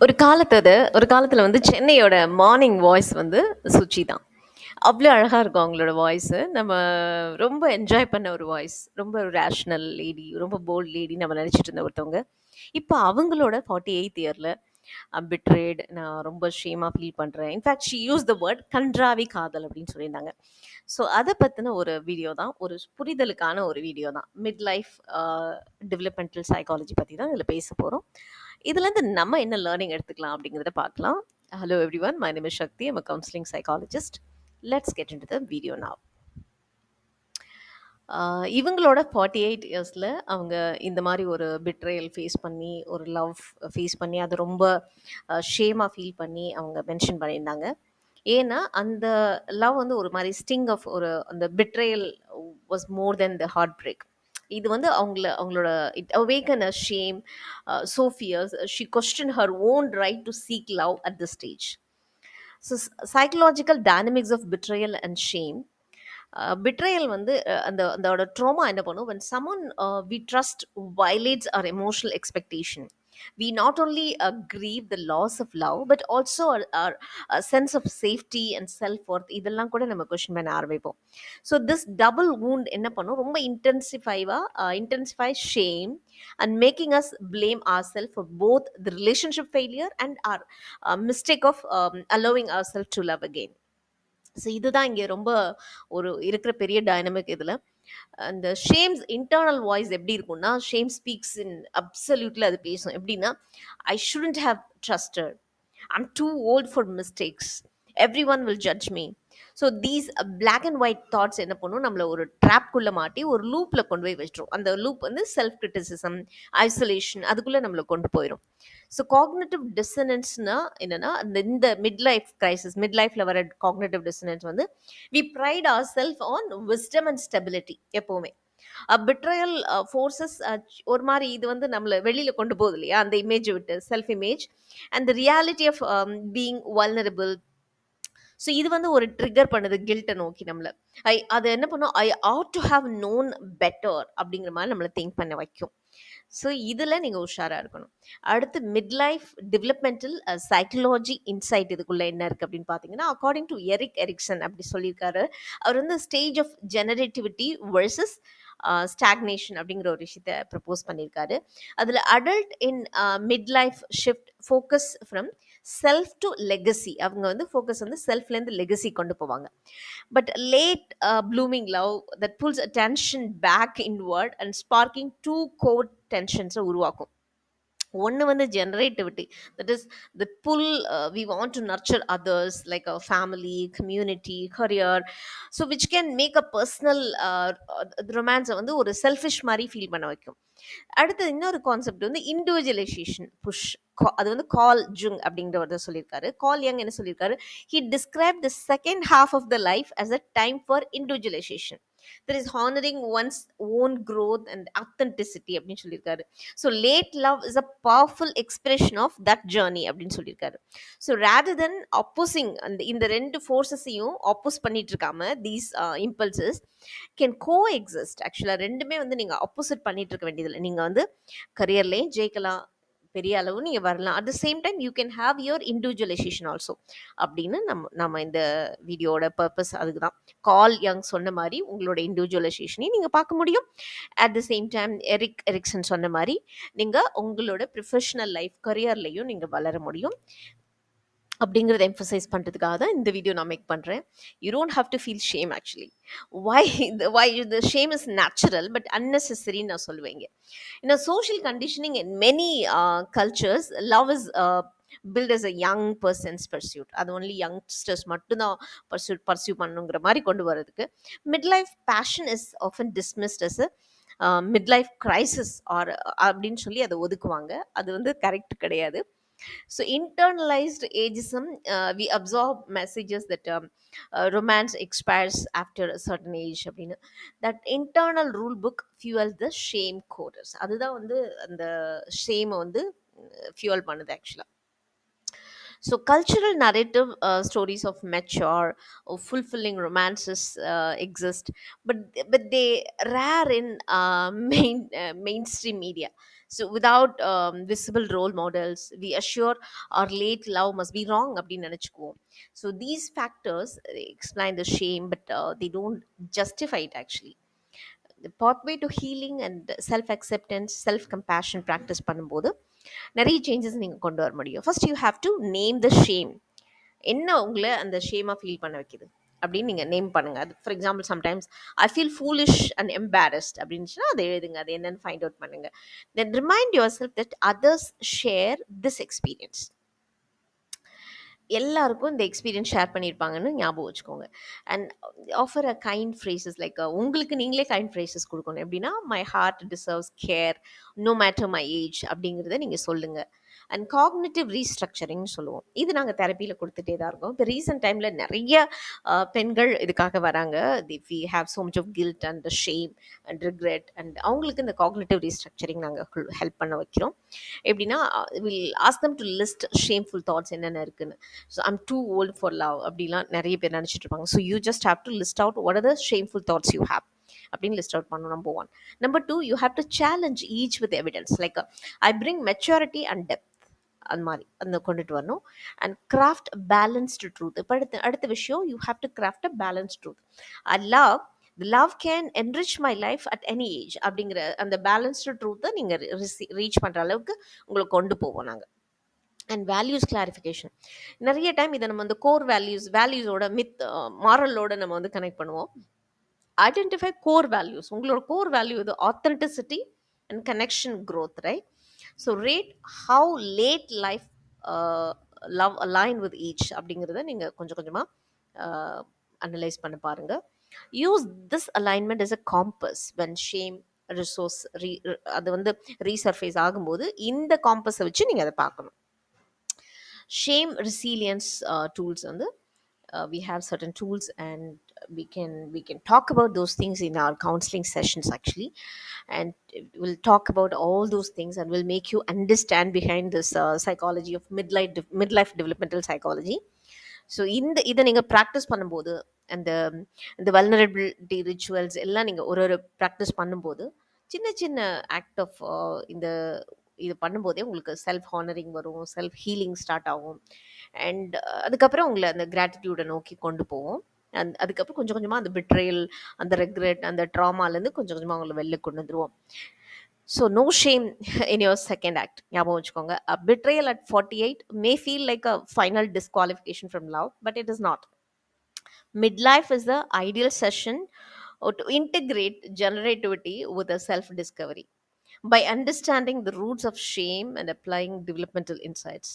ஒரு காலத்துல வந்து சென்னையோட மார்னிங் வாய்ஸ் வந்து சுச்சி தான். அவ்ளோ அழகா இருக்கும் அவங்களோட வாய்ஸு. நம்ம ரொம்ப என்ஜாய் பண்ண ஒரு வாய்ஸ். ரொம்ப ரேஷனல் லேடி, ரொம்ப போல்ட் லேடி நம்ம நெனச்சிட்டு இருந்த ஒருத்தவங்க. இப்ப அவங்களோட 48th இயர்ல பிட்ரேட் நான் ரொம்ப ஷேமா ஃபீல் பண்றேன். In fact she use the word கண்றாவி காதல் அப்படின்னு சொல்லியிருந்தாங்க. ஸோ அத பத்தின ஒரு வீடியோ தான். ஒரு புரிதலுக்கான ஒரு வீடியோ தான். மிட் லைஃப் டெவலப்மெண்டல் சைக்காலஜி பத்தி தான் இதுல பேச போறோம். இதுலேருந்து நம்ம என்ன லேர்னிங் எடுத்துக்கலாம் அப்படிங்கிறத பார்க்கலாம். Hello everyone, my name is Shakti. I'm a counseling psychologist. Let's get into the video now. இவங்களோட 48 இயர்ஸில் அவங்க இந்த மாதிரி ஒரு பிட்ரேயல் ஃபேஸ் பண்ணி ஒரு லவ் ஃபேஸ் பண்ணி அது ரொம்ப ஷேமாக ஃபீல் பண்ணி அவங்க மென்ஷன் பண்ணியிருந்தாங்க. ஏன்னா அந்த லவ் வந்து ஒரு மாதிரி ஸ்டிங் ஆஃப் ஒரு அந்த betrayal was more then the heartbreak. இது வந்து அவங்களோட it awaken a shame, so fierce she question her own right to seek love at the stage. So psychological dynamics of betrayal and shame. Betrayal வந்து அதோட drama என்ன பண்ணும், when someone we trust violates our emotional expectation, we not only grieve the loss of love but also our sense of safety and self-worth இதெல்லாம் கூட நம்ம question பண்ண ஆரம்பிப்போம். So this double wound என்ன பண்ணும், ரொம்ப intensify shame and making us blame ourselves for both the relationship failure and our mistake of allowing ourselves to love again. So இதுதான் இங்கே ரொம்ப ஒரு இருக்கிற பெரிய டைனமிக் இதில். அந்த ஷேம்ஸ் இன்டர்னல் வாய்ஸ் எப்படி இருக்கும்னா, ஷேம் ஸ்பீக்ஸ் இன் அப்சல்யூட்ல அது பேசும். எப்படின்னா, I shouldn't have trusted, I'm too old for mistakes, everyone will judge me. So these black and white thoughts என்ன பண்ணும், நம்மளை ஒரு ட்ராப்குள்ளே மாட்டி ஒரு லூப்பில் கொண்டு போய் வச்சிரும். அந்த லூப் வந்து செல்ஃப் கிரிட்டிசிசம், ஐசோலேஷன் அதுக்குள்ளே நம்மளை கொண்டு போயிடும். ஸோ காக்னேட்டிவ் டிசனன்ஸ்னா என்னன்னா, இந்த மிட் லைஃப் கிரைசிஸ், மிட் லைஃப்ல வர காக்னேட்டிவ் டிசனன்ஸ் வந்து we pride our self on wisdom and stability. எப்போவுமே பிட்ரயல் ஃபோர்ஸஸ் ஒரு மாதிரி இது வந்து நம்மளை வெளியில கொண்டு போகுது இல்லையா, அந்த இமேஜ் விட்டு self image and the reality of being vulnerable. So இது வந்து ஒரு ட்ரிகர் பண்ணுது கில்ட்டை நோக்கி நம்மளை. அது என்ன பண்ணும், I ought to have known better அப்படிங்கிற மாதிரி நம்மளை திங்க் பண்ண வைக்கும். ஸோ இதில் நீங்கள் உஷாராக இருக்கணும். அடுத்து mid life developmental psychology inside இதுக்குள்ளே என்ன இருக்குது அப்படின்னு பார்த்தீங்கன்னா, அக்கார்டிங் டு எரிக் எரிக்சன் அப்படி சொல்லியிருக்காரு. அவர் வந்து ஸ்டேஜ் ஆஃப் ஜெனரேட்டிவிட்டி வர்சஸ் ஸ்டாக்னேஷன் அப்படிங்கிற ஒரு விஷயத்தை ப்ரப்போஸ் பண்ணியிருக்காரு. அதில் adult in mid life shift focus from self to legacy. அவங்க வந்து ஃபோக்கஸ் வந்து செல்ஃப்லேருந்து லெகசி கொண்டு போவாங்க. But late blooming love that pulls attention back inward and sparking two core tensions உருவாக்கும். ஒன்று வந்து generativity, that is the pull we want to nurture others like a family, community, career. So which can make a personal ரொமான்ஸை வந்து ஒரு selfish மாதிரி feel பண்ண வைக்கும். அடுத்து இன்னொரு கான்செப்ட் வந்து இண்டிவிஜுவலைசேஷன் புஷ். அது வந்து கால் ஜுங் அப்படிங்கிறவர் சொல்லியிருக்காரு. கால் யங் என்ன சொல்லியிருக்காரு, he describe the second half of the life as a time for individualization, that is honoring one's own growth and authenticity அப்படின்னு சொல்லியிருக்காரு. So late love is a powerful expression of that journey அப்படின்னு சொல்லியிருக்காரு. So rather தென் opposing, இந்த ரெண்டு ஃபோர்ஸஸையும் oppose பண்ணிட்டு இருக்காம, these impulses can coexist. ஆக்சுவலாக ரெண்டுமே வந்து நீங்கள் ஆப்போசிட் பண்ணிட்டு இருக்க வேண்டியதில்லை. நீங்கள் வந்து கரியர்லேயும் ஜெயிக்கலாம், பெரிய அளவு நீங்கள் வரலாம். At the same time you can have your individualisation also அப்படின்னு நம்ம இந்த வீடியோட பர்பஸ் அதுக்கு தான். கால் யங் சொன்ன மாதிரி உங்களோட இண்டிவிஜுவலைசேஷனையும் நீங்கள் பார்க்க முடியும். At the same time Erik Erikson சொன்ன மாதிரி நீங்கள் உங்களோட ப்ரொஃபஷனல் லைஃப் கரியர்லையும் நீங்கள் வளர முடியும். அப்படிங்கிறத எம்ஃபசைஸ் பண்ணுறதுக்காக தான் இந்த வீடியோ நான் மேக் பண்ணுறேன். You don't have to feel shame. Actually why the shame is natural but அன்னெசரின்னு நான் சொல்லுவேங்க. In a social conditioning in many cultures, love is built as a young person's pursuit. அது only youngsters மட்டும்தான் pursue பண்ணுங்கிற மாதிரி கொண்டு வரதுக்கு mid life passion is often dismissed as a mid life crisis or அப்படின்னு சொல்லி அதை ஒதுக்குவாங்க. அது வந்து கரெக்ட் கிடையாது. So internalized ageism, we absorb messages that romance expires after a certain age அப்படின்னு. That internal rule book fuels the shame coders. அதுதான் வந்து அந்த ஷேமை வந்து ஃபியூல் பண்ணுது ஆக்சுவலாக. So cultural narrative stories of mature or fulfilling romances exist, but they rare in mainstream media. So without visible role models, we assure our late love must be wrong அப்படின்னு நினைச்சுக்குவோம். So these factors explain the shame, but they don't justify it actually. The pathway to healing and self acceptance, self compassion practice பண்ணும்போது நிறைய changes நீங்கள் கொண்டு வர முடியும். First you have to name the shame. என்ன உங்களை அந்த ஷேமாக ஃபீல் பண்ண வைக்குது அப்படின்னு நீங்கள் நேம் பண்ணுங்க. அது for example sometimes I feel foolish and embarrassed அப்படின்னுச்சுன்னா அதை எழுதுங்க, அது என்னன்னு ஃபைண்ட் அவுட் பண்ணுங்க. Then remind yourself that others share this experience. எல்லாருக்கும் இந்த எக்ஸ்பீரியன்ஸ் ஷேர் பண்ணியிருப்பாங்கன்னு ஞாபகம் வச்சுக்கோங்க. And offer a kind phrases like உங்களுக்கு நீங்களே கைண்ட் ஃப்ரேசஸ் கொடுக்கணும். எப்படின்னா my heart deserves care no matter my age அப்படிங்கிறத நீங்கள் சொல்லுங்கள். அண்ட் காக்னிட்டிவ் ரீஸ்ட்ரக்சரிங்னு சொல்லுவோம். இது நாங்கள் தெரப்பியில் கொடுத்துட்டே தான் இருக்கோம். இப்போ ரீசெண்ட் டைமில் நிறைய பெண்கள் இதுக்காக வராங்க. We have so much of guilt and shame and regret, and அவங்களுக்கு இந்த காக்னிட்டிவ் ரீஸ்ட்ரக்சரிங் நாங்கள் ஹெல்ப் பண்ண வைக்கிறோம். எப்படின்னா will ask them to list shameful thoughts என்னென்ன இருக்குன்னு. So I'm too old for love அப்படிலாம் நிறைய பேர் நினச்சிட்டு இருப்பாங்க. So you just have to list out what are the shameful thoughts you have அப்படின்னு லிஸ்ட் அவுட் பண்ணணும். Number one. Number two, you have to challenge each with evidence. Like I bring maturity and depth, அந்த மாதிரி அந்த கொண்டுட்டு வரணும். And craft balanced truth. இப்போ அடுத்த விஷயம், you have to craft a balance truth. I love the love can enrich my life at any age அப்படிங்கிற அந்த பேலன்ஸ்டு ட்ரூத்தை நீங்கள் ரீச் பண்ணுற அளவுக்கு உங்களை கொண்டு போவோம் நாங்கள். And values clarification. நிறைய டைம் இதை நம்ம வந்து கோர் வேல்யூஸோட மித் மாரலோட நம்ம வந்து கனெக்ட் பண்ணுவோம். Identify core values. உங்களோட கோர் வேல்யூ இது authenticity and connection growth, right? So rate how late life love align with each அப்படிங்கிறத நீங்கள் கொஞ்சம் கொஞ்சமாக அனலைஸ் பண்ண பாருங்கள். Use this alignment is a compass when shame resource அது வந்து ரீசர்ஃபேஸ் ஆகும்போது இந்த காம்பஸை வச்சு நீங்கள் அதை பார்க்கணும். Shame resilience tools வந்து we have certain tools, and we can talk about those things in our counseling sessions actually, and we'll talk about all those things and we'll make you understand behind this psychology of midlife developmental psychology. So இதை நீங்கள் practice பண்ணும்போது அந்த இந்த vulnerability rituals எல்லாம் நீங்கள் ஒரு practice பண்ணும்போது சின்ன சின்ன ஆக்ட் ஆஃப் இந்த இது பண்ணும்போதே உங்களுக்கு செல்ஃப் ஹானரிங் வரும், செல்ஃப் ஹீலிங் ஸ்டார்ட் ஆகும். அண்ட் அதுக்கப்புறம் உங்களை அந்த கிராட்டிடியூடை நோக்கி கொண்டு போவோம். அதுக்கப்புறம் கொஞ்சம் கொஞ்சமாக அந்த பிட்ரேயல், அந்த ரெக்ரெட், அந்த ட்ராமாலேருந்து கொஞ்சம் கொஞ்சமாக அவங்களை வெளில கொண்டு வந்துடுவோம். So no shame in your second act. ஞாபகம் வச்சுக்கோங்க. A betrayal at 48 may feel like a final disqualification from love, but it is not. Midlife is the ideal session to integrate generativity with a self discovery. By understanding the roots of shame and applying developmental insights,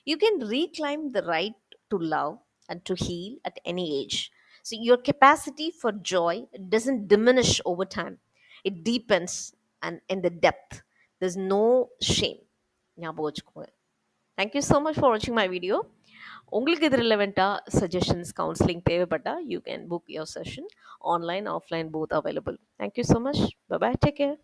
you can reclaim the right to love and to heal at any age. So, your capacity for joy doesn't diminish over time, it deepens, and in the depth, there's no shame. ஞாபகம் வச்சுக்கோங்க. Thank you so much for watching my video. உங்களுக்கு இது ரிலவெண்ட்டாக suggestions counselling தேவைப்பட்டால் you can book your session. Online offline both available. Thank you so much. Bye bye. Take care.